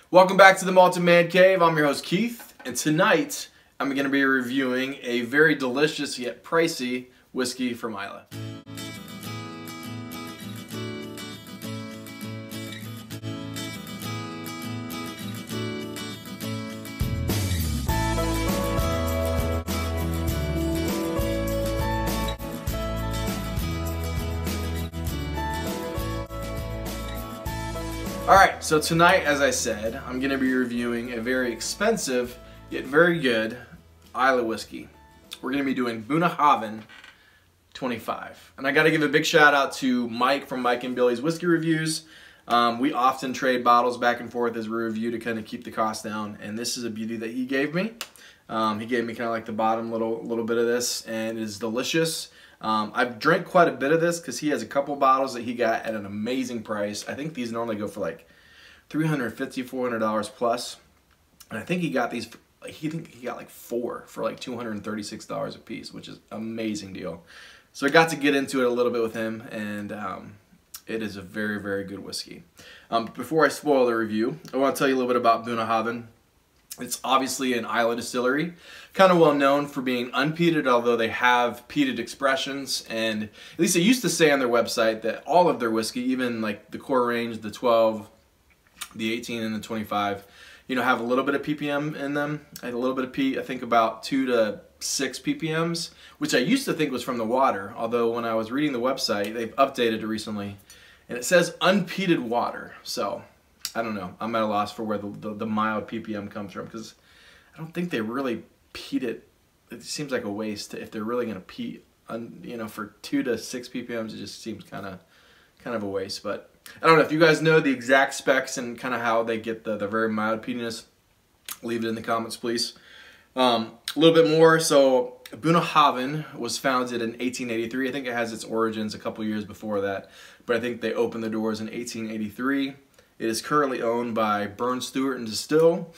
Welcome back to the Malted Man Cave. I'm your host Keith, and tonight I'm going to be reviewing a very delicious yet pricey whiskey from Islay. Alright, so tonight, as I said, I'm going to be reviewing a very expensive, yet very good Islay whiskey. We're going to be doing Bunnahabhain 25. And I got to give a big shout out to Mike from Mike and Billy's Whiskey Reviews. We often trade bottles back and forth as we review to kind of keep the cost down. And this is a beauty that he gave me. He gave me kind of like the bottom little bit of this, and it is delicious. I've drank quite a bit of this because he has a couple bottles that he got at an amazing price. I think these normally go for like $350, $400 plus, and I think he got these. He got like 4 for like $236 a piece, which is an amazing deal. So I got to get into it a little bit with him, and it is a very, very good whiskey. Before I spoil the review, I want to tell you a little bit about Bunnahabhain. It's obviously an Islay distillery, kind of well known for being unpeated, although they have peated expressions. And at least they used to say on their website that all of their whiskey, even like the core range, the 12, the 18, and the 25, you know, have a little bit of ppm in them. A little bit of peat, I think about 2 to 6 ppms, which I used to think was from the water. Although when I was reading the website, they've updated it recently, and it says unpeated water. So I don't know. I'm at a loss for where the mild ppm comes from, because I don't think they really peat it. It seems like a waste if they're really going to peat. You know, for 2 to 6 ppms, it just seems kind of a waste. But I don't know if you guys know the exact specs and kind of how they get the very mild peatiness. Leave it in the comments, please. A little bit more. So Bunnahabhain was founded in 1883. I think it has its origins a couple years before that, but I think they opened the doors in 1883. It is currently owned by Burn Stewart and Distill,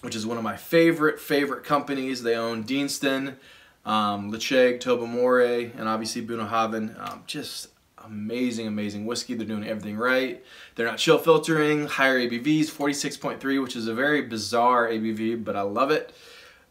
which is one of my favorite companies. They own Deanston, Lecheg, Tobermory, and obviously Bunnahabhain. Just amazing whiskey. They're doing everything right. They're not chill filtering, higher ABVs, 46.3, which is a very bizarre ABV, but I love it.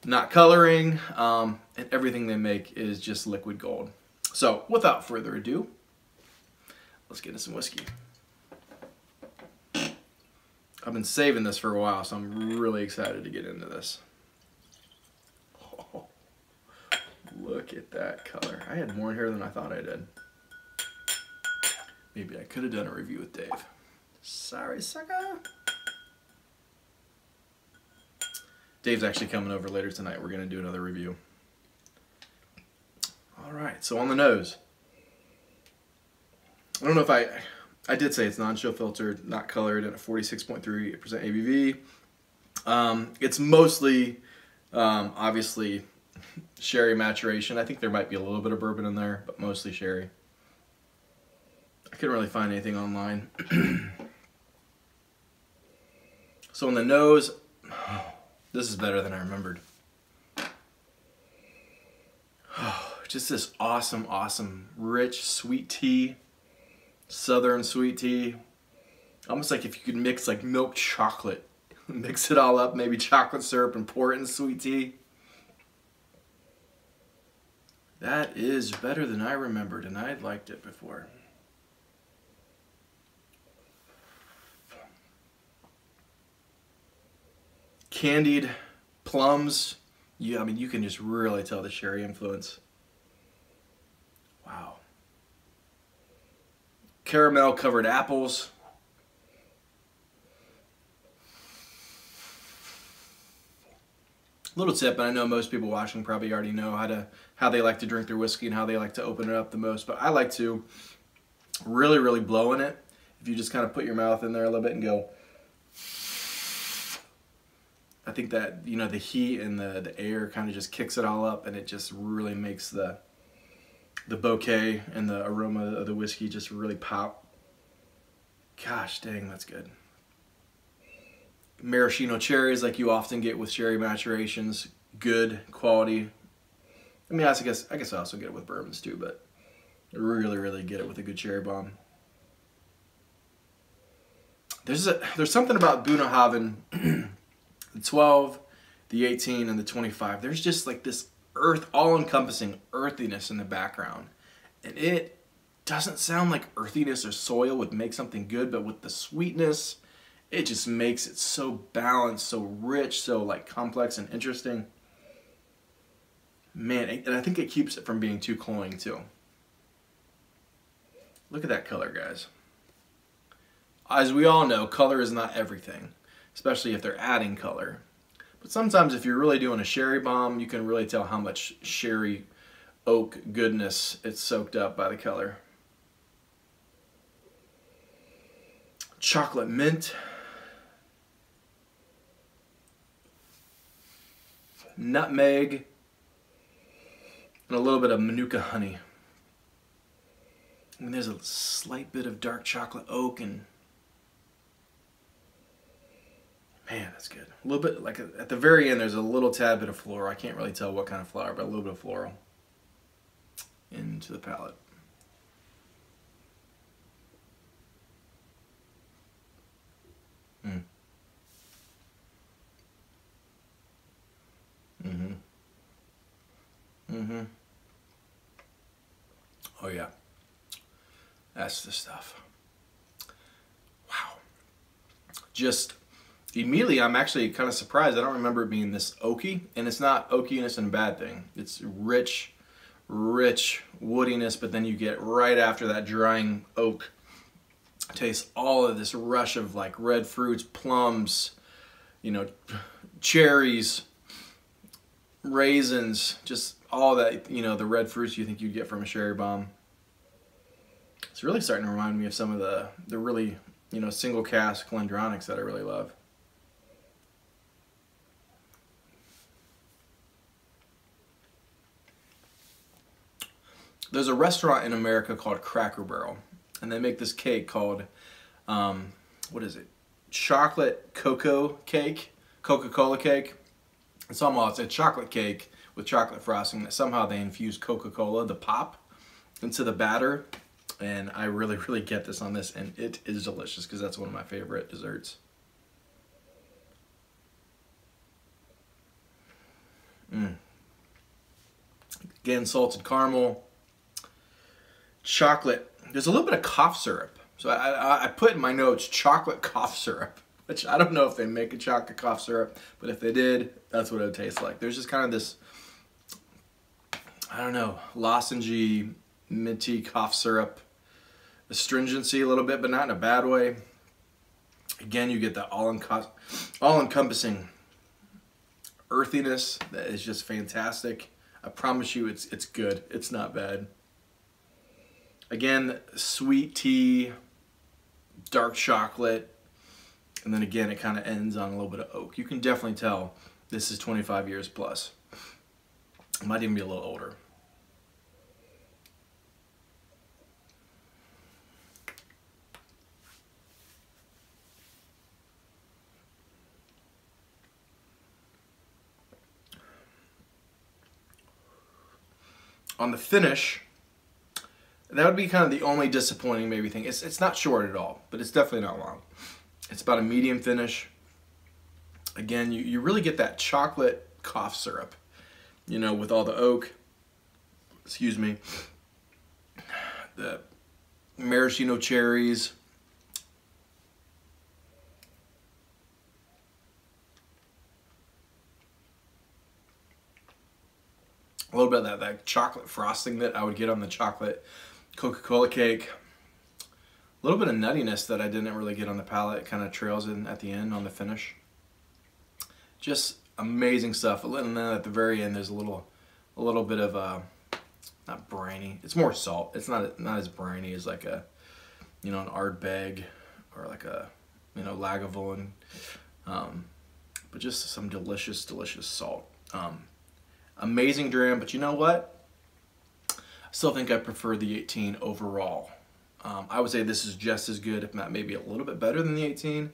Not coloring, and everything they make is just liquid gold. So without further ado, let's get into some whiskey. I've been saving this for a while, so I'm really excited to get into this. Oh, look at that color. I had more in here than I thought I did. Maybe I could have done a review with Dave. Sorry, sucker. Dave's actually coming over later tonight. We're going to do another review. All right, so on the nose. I don't know if I did say it's non-chill filtered, not colored, and a 46.3% ABV. It's mostly, obviously, sherry maturation. I think there might be a little bit of bourbon in there, but mostly sherry. I couldn't really find anything online. So on the nose, this is better than I remembered. Just this awesome, rich, sweet tea. Southern sweet tea. Almost like if you could mix like milk chocolate. Mix it all up, maybe chocolate syrup, and pour it in sweet tea. That is better than I remembered, and I had liked it before. Candied plums. I mean, you can just really tell the sherry influence. Wow. Caramel covered apples. Little tip, and I know most people watching probably already know how they like to drink their whiskey and how they like to open it up the most, but I like to really blow in it. If you just kind of put your mouth in there a little bit and go, I think that, you know, the heat and the air kind of just kicks it all up, and it just really makes the bouquet and the aroma of the whiskey just really pop. Gosh dang, that's good. Maraschino cherries, like you often get with sherry maturations, good quality. I mean, I guess I also get it with bourbons too, but I really get it with a good cherry bomb. There's something about Bunnahabhain, the 12, the 18, and the 25. There's just like this all-encompassing earthiness in the background. And it doesn't sound like earthiness or soil would make something good, but with the sweetness, it just makes it so balanced, so rich, so like complex and interesting. Man, and I think it keeps it from being too cloying too. Look at that color, guys. As we all know, color is not everything, especially if they're adding color. But sometimes if you're really doing a sherry bomb, you can really tell how much sherry oak goodness it's soaked up by the color. Chocolate mint. Nutmeg. And a little bit of Manuka honey. And there's a slight bit of dark chocolate oak, and man, that's good. A little bit, like at the very end, there's a little tad bit of floral. I can't really tell what kind of flower, but a little bit of floral into the palate. Mm. Mm-hmm. Mm-hmm. Oh yeah. That's the stuff. Wow. Just immediately, I'm actually kind of surprised. I don't remember it being this oaky, and it's not oakiness and a bad thing. It's rich, rich woodiness, but then you get right after that drying oak taste all of this rush of like red fruits, plums, you know, cherries, raisins, just all that, you know, the red fruits you think you'd get from a sherry bomb. It's really starting to remind me of some of the really, you know, single cask Glendronics that I really love. There's a restaurant in America called Cracker Barrel, and they make this cake called, what is it? Chocolate cocoa cake, Coca-Cola cake. And somehow it's a chocolate cake with chocolate frosting that somehow they infuse Coca-Cola, the pop, into the batter. And I really, really get this on this, and it is delicious because that's one of my favorite desserts. Again, salted caramel, chocolate. There's a little bit of cough syrup. So I put in my notes chocolate cough syrup, which I don't know if they make a chocolate cough syrup, but if they did, that's what it would taste like. There's just kind of this, I don't know, lozengey, minty cough syrup. Astringency a little bit, but not in a bad way. Again, you get that all-encompassing earthiness that is just fantastic. I promise you it's good. It's not bad. Again, sweet tea, dark chocolate, and then again it kind of ends on a little bit of oak. You can definitely tell this is 25 years plus. It might even be a little older. On the finish, that would be kind of the only disappointing maybe thing. It's not short at all, but it's definitely not long. It's about a medium finish. Again, you really get that chocolate cough syrup, you know, with all the oak, excuse me, the maraschino cherries, a little bit of that chocolate frosting that I would get on the chocolate Coca-Cola cake. A little bit of nuttiness that I didn't really get on the palate. It kind of trails in at the end on the finish. Just amazing stuff. And then at the very end, there's a little bit of not briny. It's more salt. It's not as briny as like a, you know, an Ardbeg or like a, you know, Lagavulin. But just some delicious, delicious salt. Amazing dram, but you know what? I still think I prefer the 18 overall. I would say this is just as good, if not maybe a little bit better than the 18,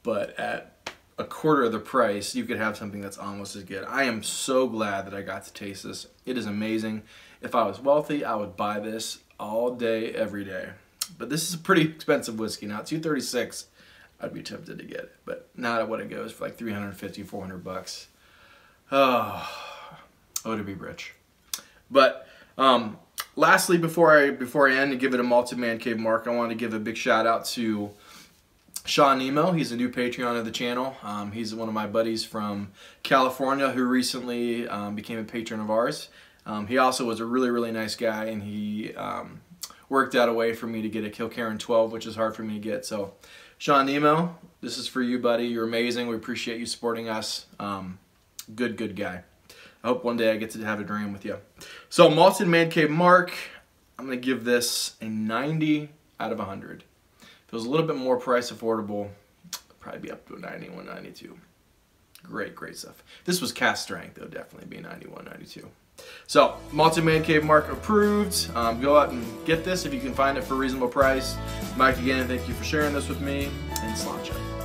but at a quarter of the price, you could have something that's almost as good. I am so glad that I got to taste this. It is amazing. If I was wealthy, I would buy this all day, every day. But this is a pretty expensive whiskey. Now, $236, I'd be tempted to get it. But not at what it goes for, like 350, 400 bucks. Oh, to be rich. But lastly, before I end and give it a Malted Man Cave mark, I want to give a big shout out to Sean Nemo. He's a new Patreon of the channel. He's one of my buddies from California who recently became a patron of ours. He also was a really, really nice guy, and he worked out a way for me to get a Kilkerran 12, which is hard for me to get. So, Sean Nemo, this is for you, buddy. You're amazing. We appreciate you supporting us. Good guy. I hope one day I get to have a dream with you. So, Malted Man Cave mark, I'm going to give this a 90 out of 100. If it was a little bit more price affordable, it'd probably be up to a 91, 92. Great stuff. This was cast strength, though, definitely be 91, 92. So, Malted Man Cave mark approved. Go out and get this if you can find it for a reasonable price. Mike, again, thank you for sharing this with me, and sláinte.